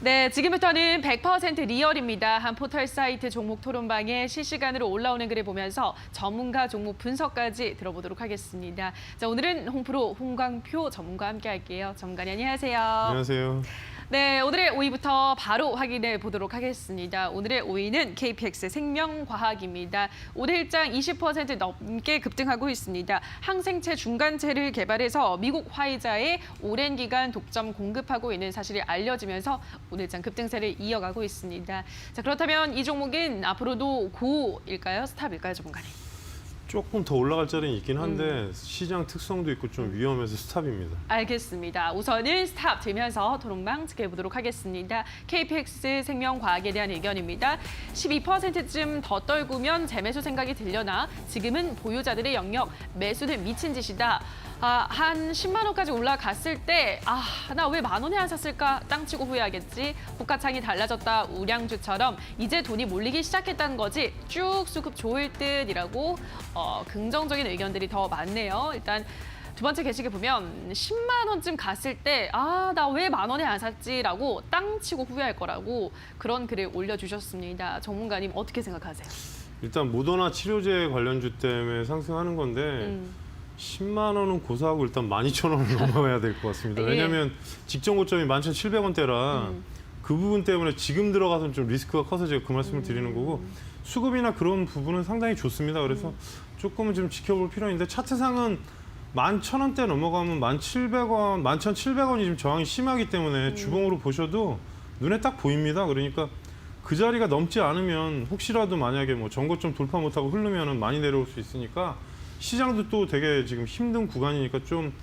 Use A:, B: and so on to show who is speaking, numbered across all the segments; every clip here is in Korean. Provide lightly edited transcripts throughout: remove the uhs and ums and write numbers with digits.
A: 네, 지금부터는 100% 리얼입니다. 한 포털 사이트 종목 토론방에 실시간으로 올라오는 글을 보면서 전문가 종목 분석까지 들어보도록 하겠습니다. 자, 오늘은 홍프로 홍광표 전문가와 함께 할게요. 전문가님 안녕하세요.
B: 안녕하세요.
A: 네, 오늘의 5위부터 바로 확인해 보도록 하겠습니다. 오늘의 5위는 KPX 생명과학입니다. 오늘 일장 20% 넘게 급등하고 있습니다. 항생체 중간체를 개발해서 미국 화이자에 오랜 기간 독점 공급하고 있는 사실이 알려지면서 오늘 장 급등세를 이어가고 있습니다. 자, 그렇다면 이 종목은 앞으로도 고일까요? 스탑일까요, 전문가님?
B: 조금 더 올라갈 자리는 있긴 한데 시장 특성도 있고 좀 위험해서 스탑입니다.
A: 알겠습니다. 우선은 스탑 들면서 토론방 지켜보도록 하겠습니다. KPX 생명과학에 대한 의견입니다. 12%쯤 더 떨구면 재매수 생각이 들려나 지금은 보유자들의 영역, 매수는 미친 짓이다. 한 10만 원까지 올라갔을 때 나 왜 만 원에 안 샀을까 땅치고 후회하겠지. 호가창이 달라졌다 우량주처럼 이제 돈이 몰리기 시작했다는 거지. 쭉 수급 좋을 듯이라고 긍정적인 의견들이 더 많네요. 일단 두 번째 게시글 보면 10만 원쯤 갔을 때 나 왜 만 원에 안 샀지라고 땅치고 후회할 거라고 그런 글을 올려주셨습니다. 전문가님 어떻게 생각하세요?
B: 일단 모더나 치료제 관련주 때문에 상승하는 건데 10만 원은 고사하고 일단 12,000원을 넘어가야 될 것 같습니다. 왜냐하면 직전 고점이 11,700원대라 그 부분 때문에 지금 들어가서는 좀 리스크가 커서 제가 그 말씀을 드리는 거고 수급이나 그런 부분은 상당히 좋습니다. 그래서 조금은 좀 지켜볼 필요가 있는데 차트상은 11,000원대 넘어가면 1,700원, 11,700원이 지금 저항이 심하기 때문에 주봉으로 보셔도 눈에 딱 보입니다. 그러니까 그 자리가 넘지 않으면 혹시라도 만약에 뭐 전고점 돌파 못하고 흐르면 많이 내려올 수 있으니까 시장도 또 되게 지금 힘든 구간이니까 좀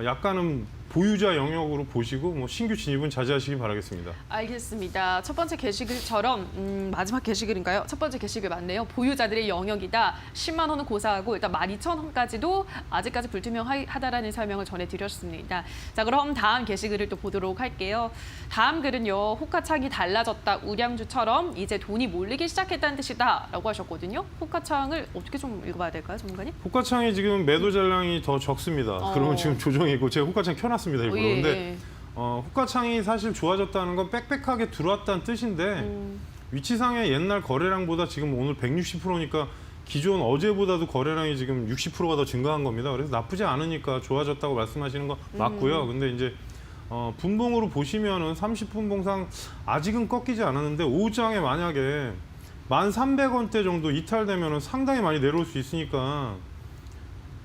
B: 약간은 보유자 영역으로 보시고 뭐 신규 진입은 자제하시기 바라겠습니다.
A: 알겠습니다. 첫 번째 게시글처럼 마지막 게시글인가요? 첫 번째 게시글 맞네요. 보유자들의 영역이다. 10만 원은 고사하고 일단 12,000원까지도 아직까지 불투명하다라는 설명을 전해드렸습니다. 자, 그럼 다음 게시글을 또 보도록 할게요. 다음 글은요. 호가창이 달라졌다. 우량주처럼 이제 돈이 몰리기 시작했다는 뜻이다. 라고 하셨거든요. 호가창을 어떻게 좀 읽어봐야 될까요, 전문가님?
B: 호가창이 지금 매도 잔량이 더 적습니다. 그러면 지금 조정이고 제가 호가창 켜놨습니다. 일부러. 근데 호가창이 사실 좋아졌다는 건 빽빽하게 들어왔다는 뜻인데 위치상의 옛날 거래량보다 지금 오늘 160%니까 기존 어제보다도 거래량이 지금 60%가 더 증가한 겁니다. 그래서 나쁘지 않으니까 좋아졌다고 말씀하시는 거 맞고요. 근데 이제 분봉으로 보시면은 30분봉상 아직은 꺾이지 않았는데 오후장에 만약에 1,300원대 정도 이탈되면은 상당히 많이 내려올 수 있으니까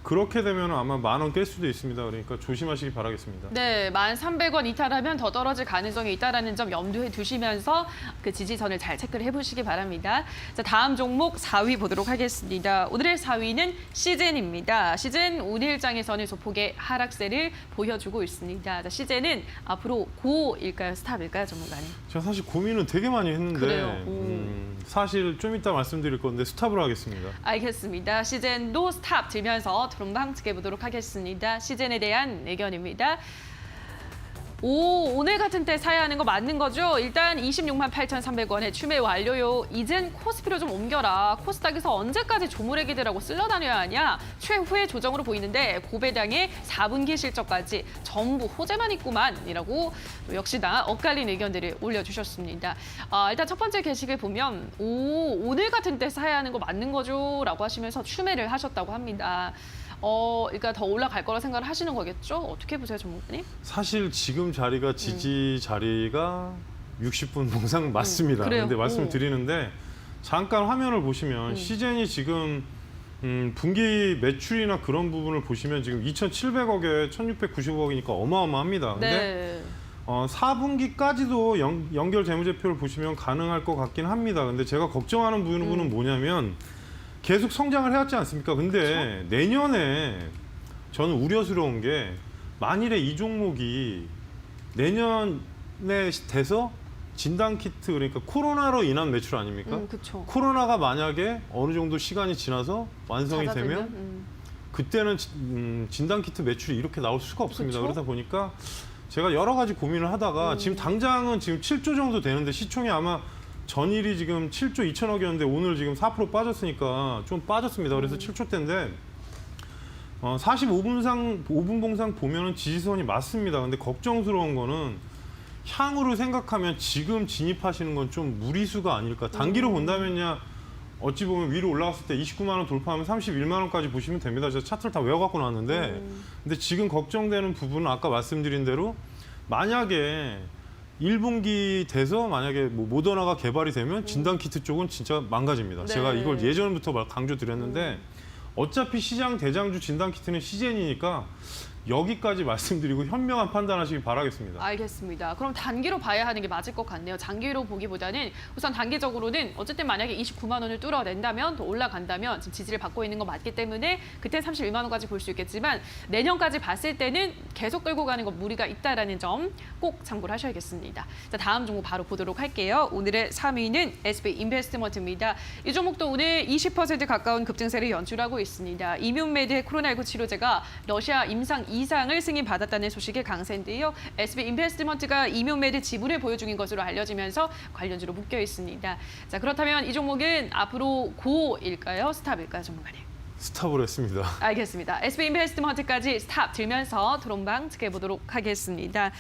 B: 그렇게 되면 아마 10,000원 깰 수도 있습니다. 그러니까 조심하시기 바라겠습니다.
A: 네, 1,300원 이탈하면 더 떨어질 가능성이 있다는 점 염두에 두시면서 그 지지선을 잘 체크를 해보시기 바랍니다. 자, 다음 종목 4위 보도록 하겠습니다. 오늘의 4위는 시젠입니다. 시젠 오늘장에서는 소폭의 하락세를 보여주고 있습니다. 자, 시젠은 앞으로 고일까요, 스탑일까요, 전문가님?
B: 제가 사실 고민은 되게 많이 했는데
A: 그래요?
B: 사실 좀 이따 말씀드릴 건데 스탑으로 하겠습니다.
A: 알겠습니다. 시젠도 스탑 들면서 토론방 지켜보도록 하겠습니다. 시젠에 대한 의견입니다. 오늘 같은 때 사야 하는 거 맞는 거죠? 일단 26만 8,300원에 추매 완료요. 이젠 코스피로 좀 옮겨라. 코스닥에서 언제까지 조무래기들하고 쓸러다녀야 하냐? 최후의 조정으로 보이는데 고배당의 4분기 실적까지 전부 호재만 있구만이라고 역시나 엇갈린 의견들을 올려주셨습니다. 일단 첫 번째 게시글 보면 오늘 같은 때 사야 하는 거 맞는 거죠? 라고 하시면서 추매를 하셨다고 합니다. 그러니까 더 올라갈 거라 생각을 하시는 거겠죠? 어떻게 보세요, 전문가님?
B: 사실 지금 자리가 지지 자리가 60분 봉상 맞습니다. 그런데 말씀을 드리는데 잠깐 화면을 보시면 시젠이 지금 분기 매출이나 그런 부분을 보시면 지금 2,700억에 1,690억이니까 어마어마합니다. 근데 4분기까지도 연결 재무제표를 보시면 가능할 것 같긴 합니다. 근데 제가 걱정하는 부분은 뭐냐면 계속 성장을 해왔지 않습니까? 근데 내년에 저는 우려스러운 게 만일에 이 종목이 내년에 돼서 진단키트 그러니까 코로나로 인한 매출 아닙니까? 코로나가 만약에 어느 정도 시간이 지나서 완성이 되면 그때는 진단키트 매출이 이렇게 나올 수가 없습니다. 그러다 보니까 제가 여러 가지 고민을 하다가 지금 당장은 지금 7조 정도 되는데 시총이 아마 전일이 지금 7조 2천억이었는데 오늘 지금 4% 빠졌으니까 좀 빠졌습니다. 그래서 7조대인데 45분 봉상 보면은 지지선이 맞습니다. 근데 걱정스러운 거는 향후를 생각하면 지금 진입하시는 건 좀 무리수가 아닐까. 단기로 본다면야 어찌 보면 위로 올라갔을 때 29만 원 돌파하면 31만 원까지 보시면 됩니다. 제가 차트를 다 외워갖고 나왔는데 근데 지금 걱정되는 부분은 아까 말씀드린 대로 만약에 1분기 돼서 만약에 뭐 모더나가 개발이 되면 진단키트 쪽은 진짜 망가집니다.
A: 네.
B: 제가 이걸 예전부터 강조드렸는데 어차피 시장 대장주 진단키트는 시젠이니까 여기까지 말씀드리고 현명한 판단하시기 바라겠습니다.
A: 알겠습니다. 그럼 단기로 봐야 하는 게 맞을 것 같네요. 장기로 보기보다는 우선 단기적으로는 어쨌든 만약에 29만 원을 뚫어낸다면 더 올라간다면 지금 지지를 받고 있는 건 맞기 때문에 그때 31만 원까지 볼 수 있겠지만 내년까지 봤을 때는 계속 끌고 가는 건 무리가 있다라는 점 꼭 참고를 하셔야겠습니다. 자, 다음 종목 바로 보도록 할게요. 오늘의 3위는 SB 인베스트먼트입니다. 이 종목도 오늘 20% 가까운 급등세를 연출하고 있습니다. 이뮨메드의 코로나19 치료제가 러시아 임상 2상을 승인받았다는 소식의 강세인데요. SB 인베스트먼트가 이뮨메드 지분을 보유 중인 것으로 알려지면서 관련주로 묶여 있습니다. 자, 그렇다면 이 종목은 앞으로 고일까요? 스탑일까요, 전문가님?
B: 스탑을 했습니다.
A: 알겠습니다. SB 인베스트먼트까지 스탑 들면서 토론방 지켜보도록 하겠습니다.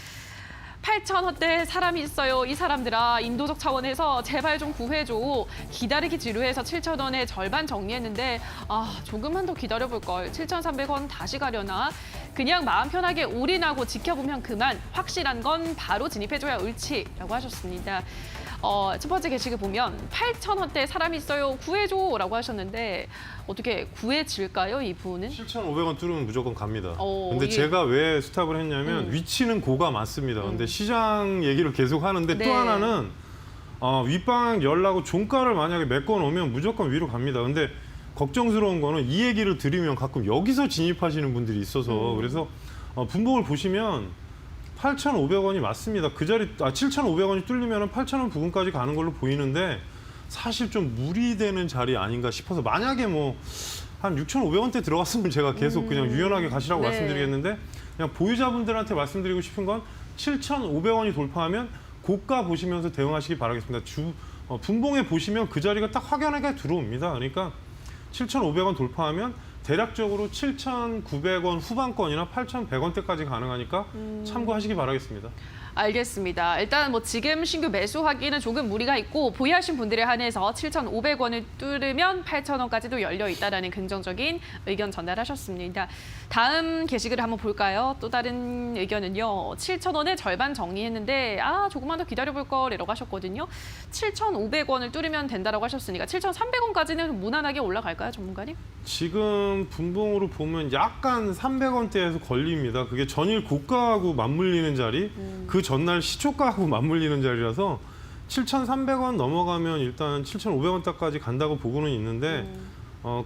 A: 8,000원대 사람이 있어요. 이 사람들아, 인도적 차원에서 제발 좀 구해줘. 기다리기 지루해서 7,000원에 절반 정리했는데 조금만 더 기다려볼 걸. 7,300원 다시 가려나? 그냥 마음 편하게 올인하고 지켜보면 그만. 확실한 건 바로 진입해줘야 옳지라고 하셨습니다. 첫 번째 게시글 보면 8,000원대 사람이 있어요. 구해줘라고 하셨는데 어떻게 구해질까요, 이 부분은?
B: 7,500원 뚫으면 무조건 갑니다. 근데
A: 이게-
B: 제가 왜 스탑을 했냐면 위치는 고가 맞습니다. 근데 시장 얘기를 계속 하는데
A: 네.
B: 또 하나는 윗방 열라고 종가를 만약에 메꿔 놓으면 무조건 위로 갑니다. 근데 걱정스러운 거는 이 얘기를 드리면 가끔 여기서 진입하시는 분들이 있어서 그래서 분봉을 보시면 8,500원이 맞습니다. 그 자리 7,500원이 뚫리면 8,000원 부근까지 가는 걸로 보이는데 사실 좀 무리되는 자리 아닌가 싶어서 만약에 뭐 한 6,500원대 들어갔으면 제가 계속 그냥 유연하게 가시라고
A: 네.
B: 말씀드리겠는데 그냥 보유자분들한테 말씀드리고 싶은 건 7,500원이 돌파하면 고가 보시면서 대응하시기 바라겠습니다. 분봉에 보시면 그 자리가 딱 확연하게 들어옵니다. 그러니까 7,500원 돌파하면 대략적으로 7,900원 후반권이나 8,100원대까지 가능하니까 참고하시기 바라겠습니다.
A: 알겠습니다. 일단 뭐 지금 신규 매수하기는 조금 무리가 있고 보유하신 분들에 한해서 7,500원을 뚫으면 8,000원까지도 열려 있다라는 긍정적인 의견 전달하셨습니다. 다음 게시글을 한번 볼까요? 또 다른 의견은요. 7,000원에 절반 정리했는데 조금만 더 기다려볼 거라고 하셨거든요. 7,500원을 뚫으면 된다라고 하셨으니까 7,300원까지는 무난하게 올라갈까요, 전문가님?
B: 지금 분봉으로 보면 약간 300원대에서 걸립니다. 그게 전일 고가하고 맞물리는 자리, 그 전날 시초가하고 맞물리는 자리라서 7,300원 넘어가면 일단 7,500원대까지 간다고 보고는 있는데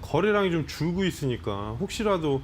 B: 거래량이 좀 줄고 있으니까 혹시라도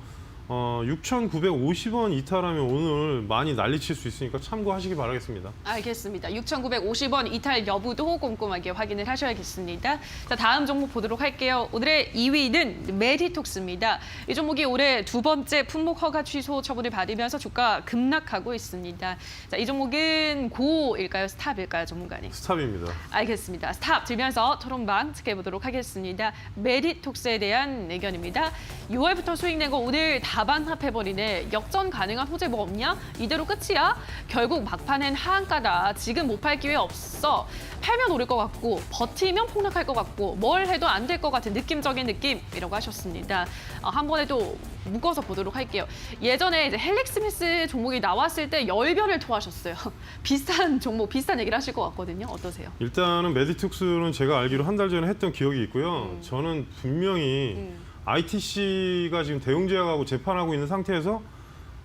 B: 6,950원 이탈하면 오늘 많이 난리칠 수 있으니까 참고하시기 바라겠습니다.
A: 알겠습니다. 6,950원 이탈 여부도 꼼꼼하게 확인을 하셔야겠습니다. 자, 다음 종목 보도록 할게요. 오늘의 2위는 메디톡스입니다. 이 종목이 올해 두 번째 품목 허가 취소 처분을 받으면서 주가 급락하고 있습니다. 자, 이 종목은 고일까요? 스탑일까요, 전문가님?
B: 스탑입니다.
A: 알겠습니다. 스탑 들면서 토론방 지켜보도록 하겠습니다. 메디톡스에 대한 의견입니다. 6월부터 수익 낸 거 오늘 다 반납해버리네. 역전 가능한 호재 뭐 없냐? 이대로 끝이야? 결국 막판엔 하한가다. 지금 못 팔 기회 없어. 팔면 오를 것 같고 버티면 폭락할 것 같고 뭘 해도 안 될 것 같은 느낌적인 느낌이라고 하셨습니다. 한 번에 또 묶어서 보도록 할게요. 예전에 이제 헬릭스미스 종목이 나왔을 때 열변을 토하셨어요. 비슷한 종목, 비슷한 얘기를 하실 것 같거든요. 어떠세요?
B: 일단은 메디톡스는 제가 알기로 한 달 전에 했던 기억이 있고요. 저는 분명히 ITC가 지금 대응 제약하고 재판하고 있는 상태에서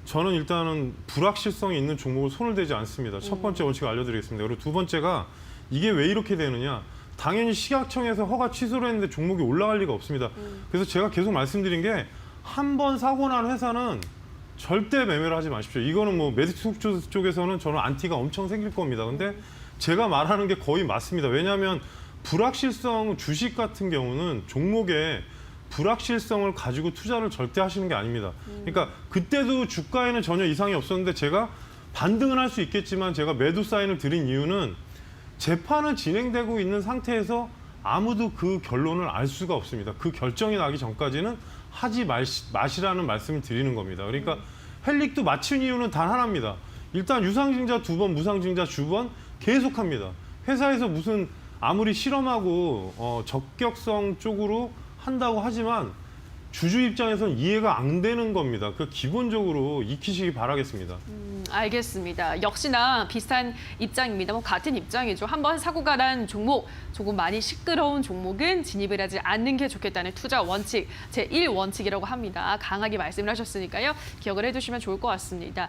B: 저는 일단은 불확실성이 있는 종목을 손을 대지 않습니다. 첫 번째 원칙 알려드리겠습니다. 그리고 두 번째가 이게 왜 이렇게 되느냐. 당연히 식약청에서 허가 취소를 했는데 종목이 올라갈 리가 없습니다. 그래서 제가 계속 말씀드린 게 한 번 사고 난 회사는 절대 매매를 하지 마십시오. 이거는 뭐 메디톡스 쪽에서는 저는 안티가 엄청 생길 겁니다. 근데 제가 말하는 게 거의 맞습니다. 왜냐하면 불확실성 주식 같은 경우는 종목에 불확실성을 가지고 투자를 절대 하시는 게 아닙니다. 그러니까 그때도 주가에는 전혀 이상이 없었는데 제가 반등은 할 수 있겠지만 제가 매도 사인을 드린 이유는 재판은 진행되고 있는 상태에서 아무도 그 결론을 알 수가 없습니다. 그 결정이 나기 전까지는 하지 마시라는 말씀을 드리는 겁니다. 그러니까 헬릭도 맞춘 이유는 단 하나입니다. 일단 유상증자 2번, 무상증자 주번 계속합니다. 회사에서 무슨 아무리 실험하고 적격성 쪽으로 한다고 하지만 주주 입장에서는 이해가 안 되는 겁니다. 그 기본적으로 익히시기 바라겠습니다.
A: 알겠습니다. 역시나 비슷한 입장입니다. 뭐 같은 입장이죠. 한번 사고가 난 종목, 조금 많이 시끄러운 종목은 진입을 하지 않는 게 좋겠다는 투자 원칙, 제1원칙이라고 합니다. 강하게 말씀을 하셨으니까요. 기억을 해두시면 좋을 것 같습니다.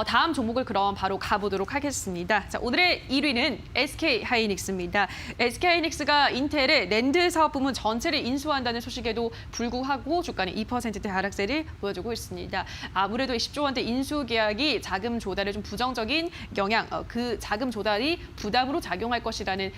A: 다음 종목을 그럼 바로 가보도록 하겠습니다. 자, 오늘의 1위는 SK하이닉스입니다. SK하이닉스가 인텔의 낸드 사업 부문 전체를 인수한다는 소식에도 불구하고 주가는 2%대 하락세를 보여주고 있습니다. 아무래도 10조 원대 인수 계약이 자금 조달에 좀 부정적인 영향, 그 자금 조달이 부담으로 작용할 것이라는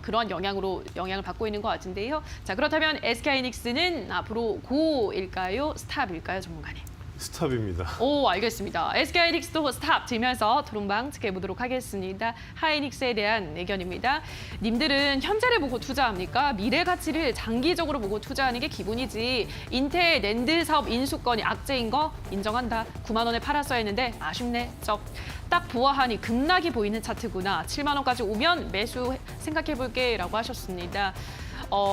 A: 그런 영향을 받고 있는 것 같은데요. 자, 그렇다면 SK하이닉스는 앞으로 고일까요? 스탑일까요, 전문가님?
B: 스탑입니다.
A: 오, 알겠습니다. SK하이닉스도 스탑 들면서 토론방 지켜보도록 하겠습니다. 하이닉스에 대한 의견입니다. 님들은 현재를 보고 투자합니까? 미래 가치를 장기적으로 보고 투자하는 게 기본이지. 인텔 낸드 사업 인수건이 악재인 거 인정한다. 9만 원에 팔았어야 했는데 아쉽네. 딱 보아하니 급락이 보이는 차트구나. 7만 원까지 오면 매수 생각해볼게 라고 하셨습니다.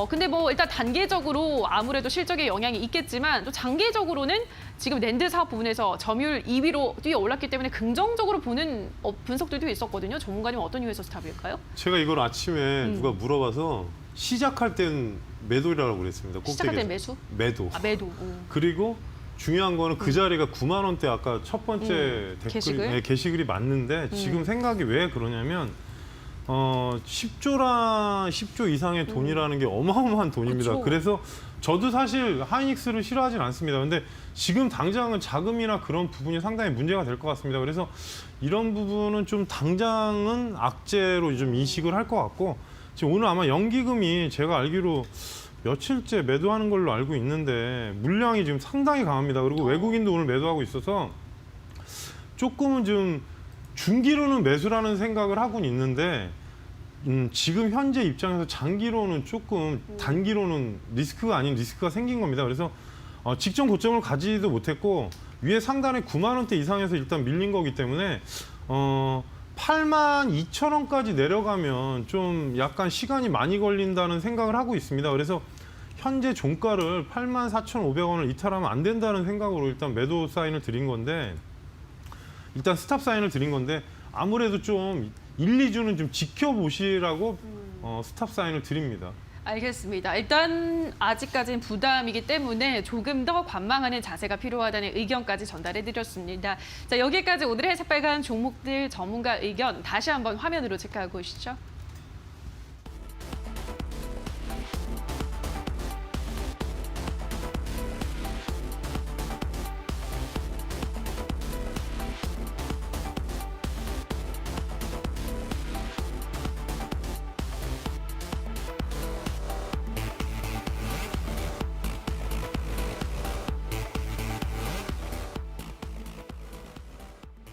A: 근데 뭐 일단 단계적으로 아무래도 실적에 영향이 있겠지만 또 장기적으로는 지금 낸드 사업 부분에서 점유율 2위로 뛰어 올랐기 때문에 긍정적으로 보는 분석들도 있었거든요. 전문가님 어떤 이유에서 스탑일까요?
B: 제가 이걸 아침에 누가 물어봐서 시작할 땐 매도라고 그랬습니다.
A: 시작할 땐
B: 꼭대기에서.
A: 매수?
B: 매도.
A: 아, 매도.
B: 그리고 중요한 거는 그 자리가 9만 원대 아까 첫 번째 게시글이 맞는데 지금 생각이 왜 그러냐면 10조 이상의 돈이라는 게 어마어마한 돈입니다.
A: 그쵸.
B: 그래서 저도 사실 하이닉스를 싫어하진 않습니다. 근데 지금 당장은 자금이나 그런 부분이 상당히 문제가 될 것 같습니다. 그래서 이런 부분은 좀 당장은 악재로 좀 인식을 할 것 같고 지금 오늘 아마 연기금이 제가 알기로 며칠째 매도하는 걸로 알고 있는데 물량이 지금 상당히 강합니다. 그리고 외국인도 오늘 매도하고 있어서 조금은 좀 중기로는 매수라는 생각을 하고는 있는데 지금 현재 입장에서 장기로는 조금 단기로는 리스크가 아닌 리스크가 생긴 겁니다. 그래서 직전 고점을 가지도 못했고 위에 상단에 9만 원대 이상에서 일단 밀린 거기 때문에 8만 2천 원까지 내려가면 좀 약간 시간이 많이 걸린다는 생각을 하고 있습니다. 그래서 현재 종가를 8만 4,500원을 이탈하면 안 된다는 생각으로 일단 매도 사인을 드린 건데 일단 스탑 사인을 드린 건데 아무래도 좀 1, 2주는 좀 지켜보시라고 스탑 사인을 드립니다.
A: 알겠습니다. 일단 아직까지는 부담이기 때문에 조금 더 관망하는 자세가 필요하다는 의견까지 전달해드렸습니다. 자, 여기까지 오늘의 새빨간 종목들 전문가 의견 다시 한번 화면으로 체크하고 오시죠.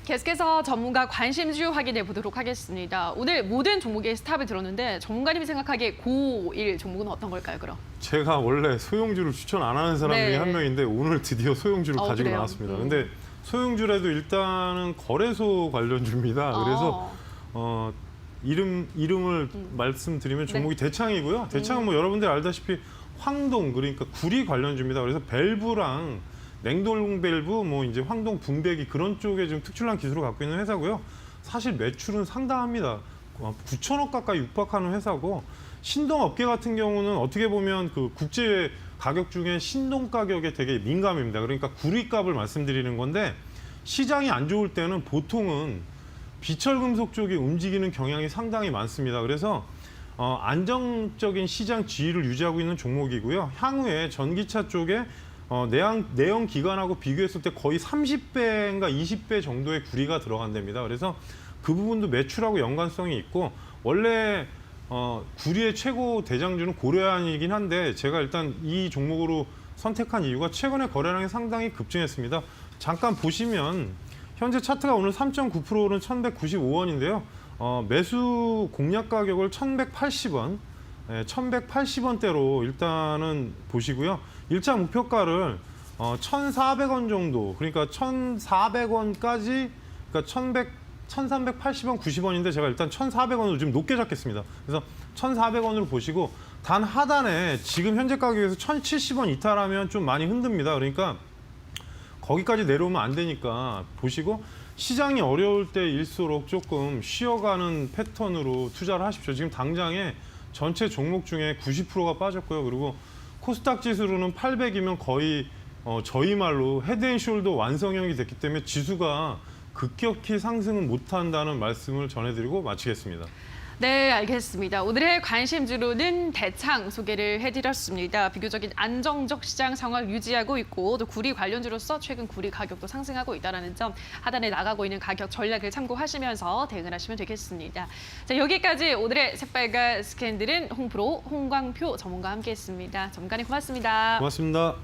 A: 계속해서 전문가 관심주 확인해 보도록 하겠습니다. 오늘 모든 종목에 스탑을 들었는데 전문가님이 생각하기에 고1 종목은 어떤 걸까요, 그럼?
B: 제가 원래 소형주를 추천 안 하는 사람 중에 한 명인데 오늘 드디어 소형주를 가지고
A: 그래요?
B: 나왔습니다. 근데 소형주라도 일단은 거래소 관련주입니다. 그래서 이름을 말씀드리면 종목이 대창이고요. 대창은 뭐 여러분들 알다시피 황동 그러니까 구리 관련주입니다. 그래서 밸브랑 냉동 밸브, 뭐 이제 황동 분배기 그런 쪽에 좀 특출난 기술을 갖고 있는 회사고요. 사실 매출은 상당합니다. 9천억 가까이 육박하는 회사고 신동 업계 같은 경우는 어떻게 보면 그 국제 가격 중에 신동 가격에 되게 민감입니다. 그러니까 구리값을 말씀드리는 건데 시장이 안 좋을 때는 보통은 비철금속 쪽이 움직이는 경향이 상당히 많습니다. 그래서 안정적인 시장 지위를 유지하고 있는 종목이고요. 향후에 전기차 쪽에 내연 기관하고 비교했을 때 거의 30배인가 20배 정도의 구리가 들어간답니다. 그래서 그 부분도 매출하고 연관성이 있고 원래 구리의 최고 대장주는 고려안이긴 한데 제가 일단 이 종목으로 선택한 이유가 최근에 거래량이 상당히 급증했습니다. 잠깐 보시면 현재 차트가 오늘 3.9%는 1,195원인데요. 매수 공략 가격을 1,180원, 1,180원대로 일단은 보시고요. 일자 목표가를 1,400원 정도, 그러니까 1,400원까지, 그러니까 1,380원, 90원인데 제가 일단 1,400원으로 좀 높게 잡겠습니다. 그래서 1,400원으로 보시고 단 하단에 지금 현재 가격에서 1,070원 이탈하면 좀 많이 흔듭니다. 그러니까 거기까지 내려오면 안 되니까 보시고 시장이 어려울 때일수록 조금 쉬어가는 패턴으로 투자를 하십시오. 지금 당장에 전체 종목 중에 90%가 빠졌고요. 그리고 코스닥 지수로는 800이면 거의 저희 말로 헤드앤숄더 완성형이 됐기 때문에 지수가 급격히 상승은 못한다는 말씀을 전해드리고 마치겠습니다.
A: 네, 알겠습니다. 오늘의 관심주로는 대창 소개를 해드렸습니다. 비교적인 안정적 시장 상황을 유지하고 있고 또 구리 관련주로서 최근 구리 가격도 상승하고 있다는 점 하단에 나가고 있는 가격 전략을 참고하시면서 대응을 하시면 되겠습니다. 자, 여기까지 오늘의 새빨간 스캔들은 홍프로 홍광표 전문가와 함께했습니다. 전문가님 고맙습니다.
B: 고맙습니다.